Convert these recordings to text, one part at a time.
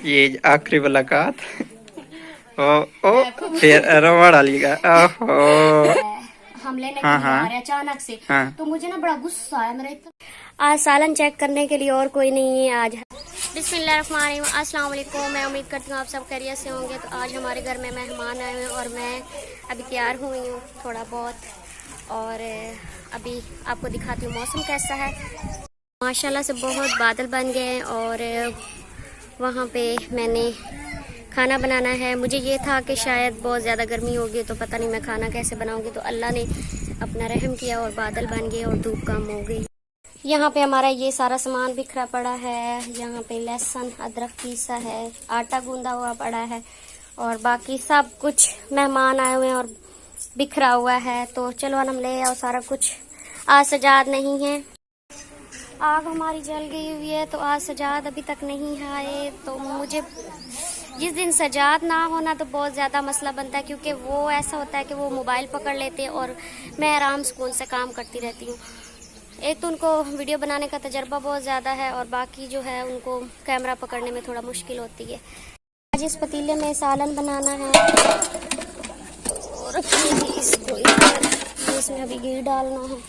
ये आखिरी मुलाकात। ओ ओ फिर रवा डालिएगा। ओहो। हम लेने के हाँ लिए आ हाँ रहे हैं अचानक से। हाँ। तो मुझे ना बड़ा गुस्सा आया मेरा आज सालन चेक करने के लिए और कोई नहीं है आज। बिस्मिल्लाहिर्रहमानिर्रहीम, अस्सलाम वालेकुम। मैं उम्मीद करती हूँ आप सब खैरियत से होंगे। तो आज हमारे घर में मेहमान आए हुए हैं और मैं अभी तैयार हुई हूँ थोड़ा बहुत, और अभी आपको दिखाती हूँ मौसम कैसा है। माशाल्लाह से बहुत बादल बन गए हैं और वहाँ पे मैंने खाना बनाना है। मुझे ये था कि शायद बहुत ज़्यादा गर्मी होगी तो पता नहीं मैं खाना कैसे बनाऊंगी, तो अल्लाह ने अपना रहम किया और बादल बन गए और धूप कम हो गई। यहाँ पे हमारा ये सारा सामान बिखरा पड़ा है। यहाँ पे लहसुन अदरक पीसा है, आटा गूंदा हुआ पड़ा है और बाकी सब कुछ मेहमान आए हुए हैं और बिखरा हुआ है। तो चलो हम ले आओ सारा कुछ। आज सजाद नहीं है, आग हमारी जल गई हुई है, तो आज सजाद अभी तक नहीं आए। तो मुझे जिस दिन सजाद ना होना तो बहुत ज़्यादा मसला बनता है, क्योंकि वो ऐसा होता है कि वो मोबाइल पकड़ लेते हैं और मैं आराम सुकून से काम करती रहती हूँ। एक तो उनको वीडियो बनाने का तजर्बा बहुत ज़्यादा है और बाकी जो है उनको कैमरा पकड़ने में थोड़ा मुश्किल होती है। आज इस पतीले में सालन बनाना है तो रखिए इसको इधर, इसमें अभी घी डालना है।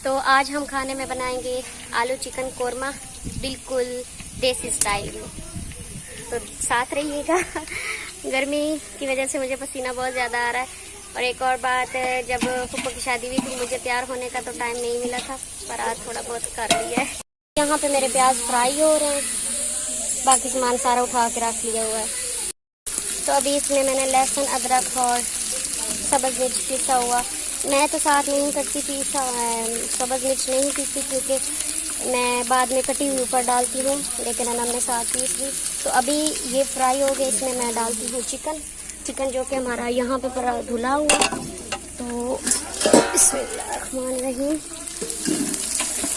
तो आज हम खाने में बनाएंगे आलू चिकन कोरमा, बिल्कुल देसी स्टाइल में। तो साथ रहिएगा। गर्मी की वजह से मुझे पसीना बहुत ज़्यादा आ रहा है। और एक और बात, जब फूफा की शादी हुई थी मुझे तैयार होने का तो टाइम नहीं मिला था, पर आज थोड़ा बहुत कर लिया है। यहाँ पे मेरे प्याज फ्राई हो रहे हैं, बाकी सामान सारा उठा के रख लिया हुआ है। तो अभी इसमें मैंने लहसुन अदरक और सब्ज़ मिर्च पीसा हुआ, मैं तो साथ नहीं करती थी, सब्ज़ मिर्च नहीं पीसती क्योंकि मैं बाद में कटी हुई ऊपर डालती हूँ, लेकिन हमने साथ पीस दी। तो अभी ये फ्राई हो गए, इसमें मैं डालती हूँ चिकन जो कि हमारा यहाँ पे पूरा धुला हुआ। तो बिस्मिल्लाहिर्रहमानिर्रहीम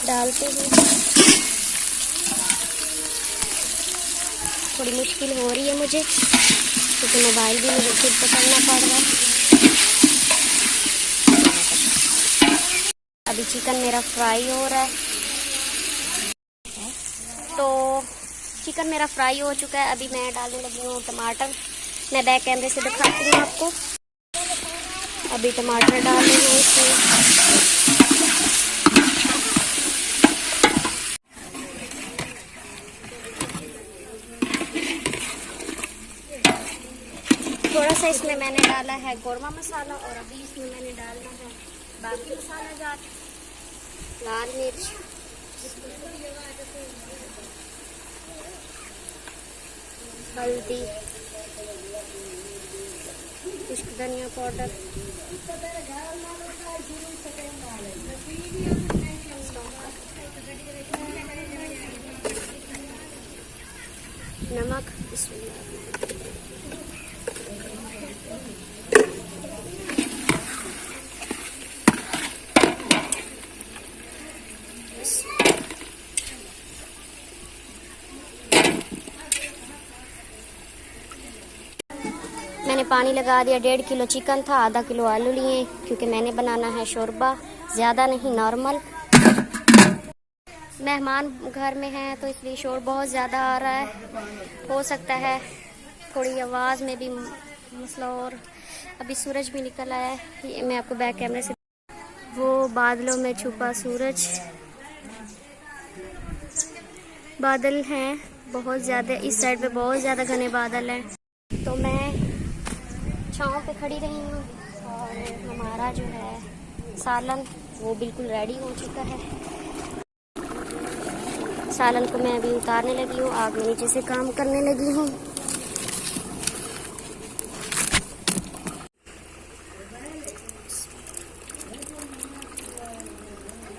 डालते हैं। थोड़ी मुश्किल हो रही है मुझे क्योंकि मोबाइल भी मुझे खुद पकड़ना पड़ रहा है। अभी चिकन मेरा फ्राई हो रहा है, तो चिकन मेरा फ्राई हो चुका है। अभी मैं डालने लगी हूँ टमाटर। मैं बैक कैमरे से दिखाती हूँ आपको। अभी टमाटर डाल रही हूँ इसमें। थोड़ा सा इसमें मैंने डाला है कोरमा मसाला और अभी इसमें मैंने डालना है बाकी मसाला जात, लाल मिर्च, हल्दी, कुछ धनिया पाउडर, नमक। मैंने पानी लगा दिया। 1.5 किलो चिकन था, आधा किलो आलू लिए क्योंकि मैंने बनाना है शोरबा, ज़्यादा नहीं नॉर्मल। मेहमान घर में हैं तो इसलिए शोर बहुत ज़्यादा आ रहा है, हो सकता है थोड़ी आवाज़ में भी मसला। और अभी सूरज भी निकल आया है, ये मैं आपको बैक कैमरे से, वो बादलों में छुपा सूरज। बादल हैं बहुत ज़्यादा, इस साइड पे बहुत ज़्यादा घने बादल हैं। तो मैं छाँव पे खड़ी रही हूँ और हमारा जो है सालन वो बिल्कुल रेडी हो चुका है। सालन को मैं अभी उतारने लगी हूँ, आग में नीचे से काम करने लगी हूँ।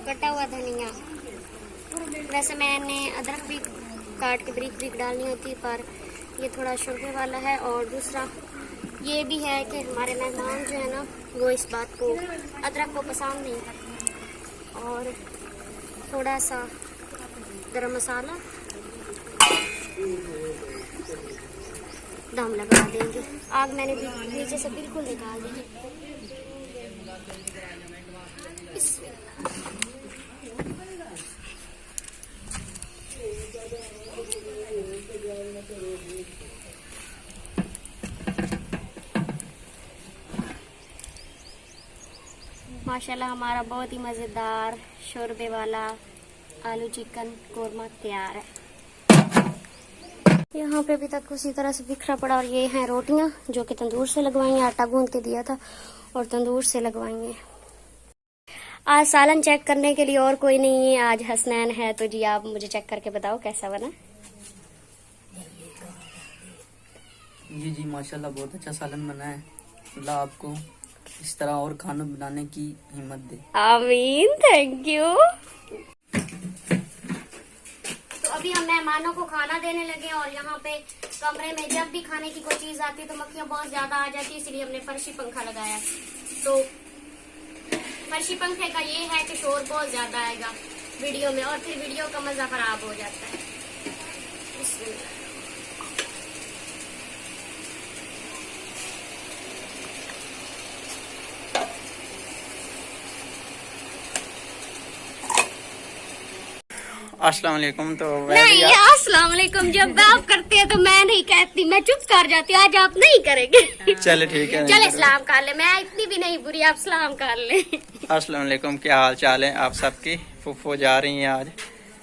कटा हुआ धनिया, वैसे मैंने अदरक भी काट के ब्रीक ब्रीक डालनी होती, पर ये थोड़ा शोरबे वाला है। और दूसरा ये भी है कि हमारे मेहमान जो है ना वो इस बात को, अदरक को पसंद नहीं करते। और थोड़ा सा गरम मसाला दम लगा देंगे। आग मैंने नीचे से बिल्कुल निकाल दी। माशाल्लाह हमारा बहुत ही मज़ेदार शोरबे वाला आलू चिकन कोरमा तैयार है। यहाँ पे अभी तक उसी तरह से बिखरा पड़ा। और ये हैं रोटियां जो कि तंदूर से लगवाएंगे, आटा गूंद के दिया था और तंदूर से लगवाएंगे। आज सालन चेक करने के लिए और कोई नहीं है, आज हसनैन है। तो जी आप मुझे चेक करके बताओ कैसा बना। जी माशाल्लाह बहुत अच्छा सालन बना है। अल्लाह आपको इस तरह और खाना बनाने की हिम्मत दे। आमीन, थैंक यू। तो अभी हम मेहमानों को खाना देने लगे और यहाँ पे कमरे में जब भी खाने की कोई चीज आती है तो मक्खियाँ बहुत ज्यादा आ जाती है, इसलिए हमने फर्शी पंखा लगाया। तो फर्शी पंखे का ये है कि शोर बहुत ज्यादा आएगा वीडियो में और फिर वीडियो का मजा खराब हो जाता है। अस्सलाम वालेकुम। तो नहीं, अस्सलाम वालेकुम जब आप करते हैं तो मैं नहीं कहती, मैं चुप कर जाती हूँ। आज आप नहीं करेंगे। चले ठीक है, चले सलाम कर ले, मैं इतनी भी नहीं बुरी, आप सलाम कर ले। अस्सलाम वालेकुम, क्या हाल चाल है आप सबकी। फुफ्फो जा रही हैं आज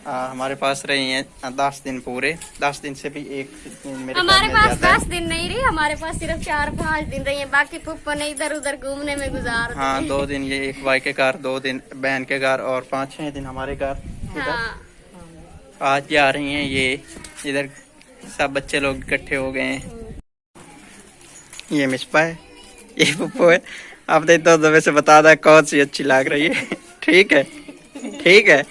हमारे पास रही हैं 10 दिन पूरे। 10 दिन से भी एक मेरे हमारे पास 10 दिन नहीं रही, हमारे पास सिर्फ 4-5 दिन रही है। बाकी फुफ्फो ने इधर उधर घूमने में गुजार दिए। हाँ, 2 दिन ये एक भाई के घर, 2 दिन बहन के घर और 5-6 दिन हमारे घर। हाँ। आज जा रही हैं ये इधर, सब बच्चे लोग इकट्ठे हो गए हैं। ये मिसपा है, ये फुफ्फो है। अब देख तो वैसे बता दा कौन सी अच्छी लग रही है। ठीक है, ठीक है,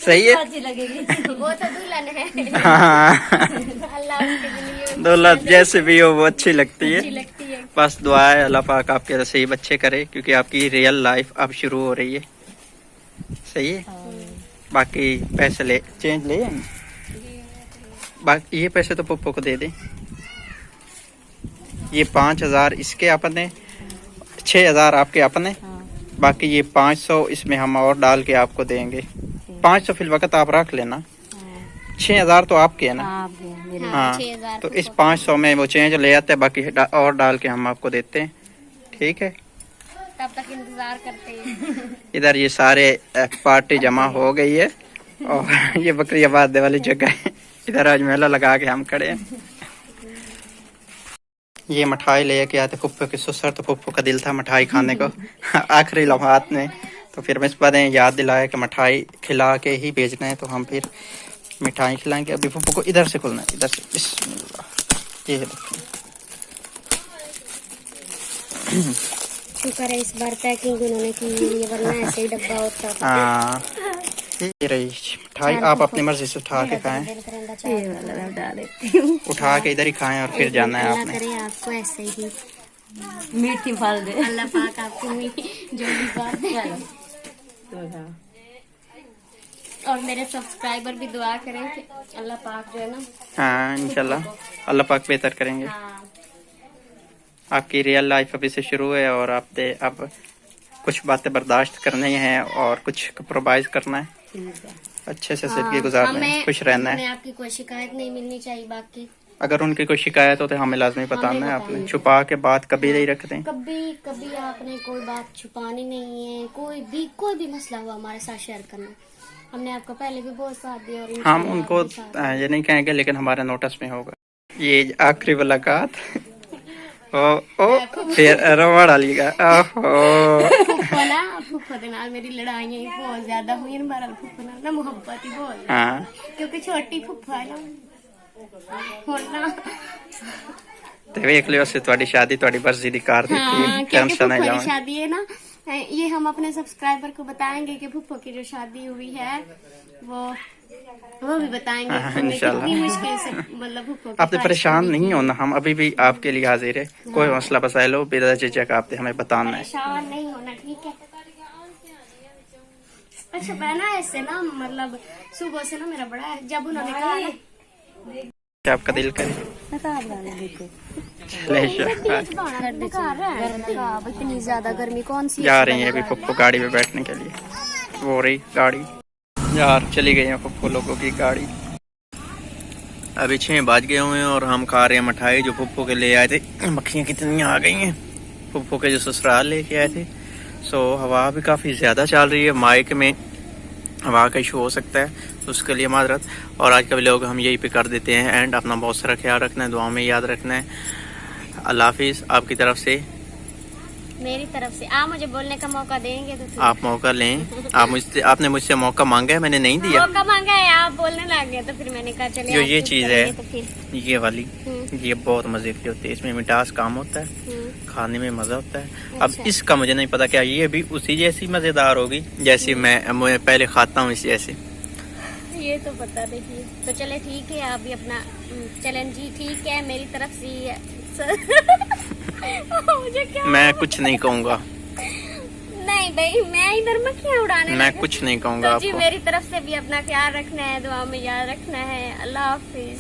सही है। वो तो दुल्हन है। हाँ, अल्लाह उसके लिए दुल्हन जैसे भी हो वो अच्छी लगती अच्छी है। लगती है। बस दुआ है अल्लाह पाक आपके नसीब अच्छे करे, क्योंकि आपकी रियल लाइफ अब शुरू हो रही है। सही है। बाकी पैसे ले, चेंज ले आएंगे। बाकी ये पैसे तो पप्पो को दे दें। ये 5000 इसके अपने, 6000 आपके अपने, बाकी ये 500 इसमें हम और डाल के आपको देंगे। 500 फिल वक्त आप रख लेना, 6000 तो आपके है ना। हाँ, 6000 तो इस 500 में वो चेंज ले आते हैं, बाकी और डाल के हम आपको देते हैं। ठीक है, तब तक इंतजार करते हैं। इधर ये सारे पार्टी जमा हो गई है और ये बकरियाबाद वाली जगह है। इधर आज मेला लगा के हम खड़े हैं। ये मिठाई ले के आते फुफ्फो के ससुर, तो फुफ्फो का दिल था मिठाई खाने को आखिरी लम्हात में। तो फिर मैं इस बार याद दिलाया कि मिठाई खिला के ही भेजना है, तो हम फिर मिठाई खिलाएंगे। अभी फुफ्फो को इधर से खुलना है, इधर से। बिस्मिल्लाह। ये देखिए, शुक्र है इस बार पैकिंग उन्होंने की, ये वरना ऐसे ही डब्बा होता था। हाँ, ये रही मिठाई। आप अपनी मर्जी से उठा के खाएं, उठा के इधर ही खाएं और फिर जाना है आपने। करें आपको ऐसे ही मीठी फल दे। अल्लाह पाक आपको जो भी बात दे। और मेरे सब्सक्राइबर भी दुआ करें कि अल्लाह पाक जो है ना, हाँ इंशाल्लाह अल्लाह पाक बेहतर करेंगे। हाँ, आपकी रियल लाइफ अभी से शुरू है और आपने अब कुछ बातें बर्दाश्त करनी है और कुछ कंप्रोमाइज करना है। अच्छे से जिंदगी गुजारना है, खुश रहना है। आपकी कोई शिकायत नहीं मिलनी चाहिए। बाकी अगर उनकी कोई शिकायत हो तो हमें लाजमी बताना है। आपने छुपा के बात कभी नहीं रखते। कभी आपने कोई बात छुपानी नहीं है। कोई भी मसला हुआ हमारे साथ शेयर करना। हमने आपको पहले भी बहुत साथ दिया और हम उनको ये नहीं कहेंगे, लेकिन हमारे नोटिस में होगा। ये आखिरी मुलाकात। ओ फिर रोवा डालिएगा। फुफ्फो दे नाल मेरी लड़ाइयां बहुत ज्यादा हुई ना, फुफ्फो नाल ना मुहब्बत ही बहुत। हाँ, क्योंकि छोटी फुफ्फो है ना ਹੁਣ ਨਾ ਤੇ ਵੇਖ ਲਿਓ ਅਸੀਂ ਤੁਹਾਡੀ ਸ਼ਾਦੀ ਤੁਹਾਡੀ ਮਰਜ਼ੀ ਦੀ ਕਰ ਦਿੱਤੀ। टेंशन नहीं फुफ्फो लो। की शादी है ना, ये हम अपने सब्सक्राइबर को बताएंगे कि फुफ्फो की जो शादी हुई है वो भी बताएंगे। हाँ, हमने इंशाल्लाह। कितनी मुश्किल से मतलब फुफ्फो की आपने परेशान नहीं होना, हम अभी भी आपके लिए हाजिर है। कोई मसला मसाइल हो बिना झिझक आपने हमें बताना है। परेशान नहीं होना, ठीक है। अच्छा मैं ना ऐसे ना मतलब सुबह से ना मेरा बड़ा है, जब उन्होंने कहा ना क्या आपका दिल करे। इतनी ज्यादा गर्मी कौन सी जा रही है अभी पप्पू गाड़ी में बैठने के लिए। वो रही गाड़ी यार, चली गई है पप्पू लोगों की गाड़ी। अभी 6 बज गए हुए हैं और हम खा रहे हैं मिठाई जो पुप्पो के ले आए थे। मक्खियाँ कितनी आ गई हैं, पुप्पो के जो ससुराल लेके आए थे। सो हवा भी काफ़ी ज़्यादा चल रही है, माइक में हवा का इशू हो सकता है, तो उसके लिए माजरत। और आज का व्लॉग हम यहीं पे कर देते हैं एंड अपना बहुत सारा ख्याल रखना है, दुआ में याद रखना है। अल्लाह हाफिज़। आपकी तरफ से, मेरी तरफ से आप मुझे बोलने का मौका देंगे तो ठीक। आप मौका लें। आपने मुझसे मौका मांगा है, मैंने नहीं दिया। मौका मांगा है, आप बोलने लग गए तो फिर मैंने कहा चले जो आप ये कुछ चीज़ करेंगे है, तो फिर ये वाली, ये बहुत मज़े की होती है। इसमें मिठास काम होता है, खाने में मज़ा होता है। अब अच्छा। इसका मुझे नहीं पता क्या ये भी उसी जैसी मज़ेदार होगी जैसी मैं पहले खाता हूँ, इसी जैसे। ये तो पता देखिए। तो चले ठीक है, आप भी अपना चलें जी, ठीक है मेरी तरफ से ही है। मुझे क्या, मैं कुछ नहीं कहूँगा, नहीं भाई मैं इधर मक्खियाँ उड़ाने मैं लगी। कुछ नहीं कहूँगा तो जी आपको। मेरी तरफ से भी अपना ख्याल रखना है, दुआ में याद रखना है। अल्लाह हाफिज।